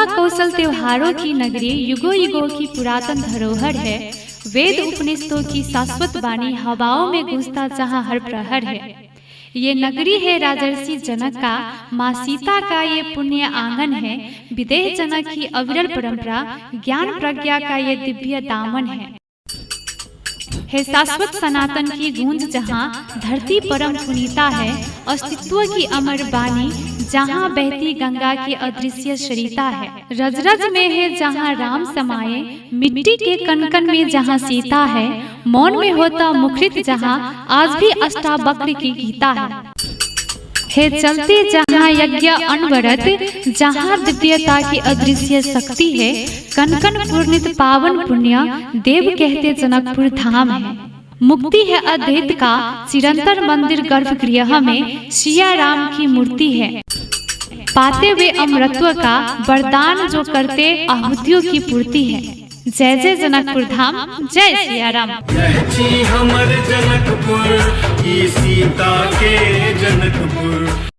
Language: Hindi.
कौशल त्योहारों की नगरी युगों युगों की पुरातन धरोहर है। वेद उपनिषदों की शाश्वत वाणी हवाओं में गूंजता जहाँ हर प्रहर है। ये नगरी है राजर्षि जनक का, माँ सीता का ये पुण्य आंगन है। विदेह जनक की अविरल परंपरा, ज्ञान प्रज्ञा का ये दिव्य दामन है शाश्वत सनातन की गूंज जहाँ धरती परम पुनीता है। अस्तित्व की अमर बानी जहाँ बहती गंगा की अदृश्य सरिता है। रज रज में है जहाँ राम समाये, मिट्टी के कण कण में जहाँ सीता है। मौन में होता मुखरित जहाँ आज भी अष्टावक्र की गीता है चलते जहाँ यज्ञ अनवरत जहाँ दिव्यता की अदृश्य शक्ति है। कण कण पूर्णित पावन पुण्य देव कहते जनकपुर धाम है। मुक्ति है अद्वैत का चिरंतर मंदिर गर्भगृह में सिया राम की मूर्ति है। पाते वे अमृतत्व का वरदान जो करते आहुतियों की पूर्ति है। जय जय जनकपुर धाम, जय सिया राम। हमर जनकपुर, सीता के जनकपुर।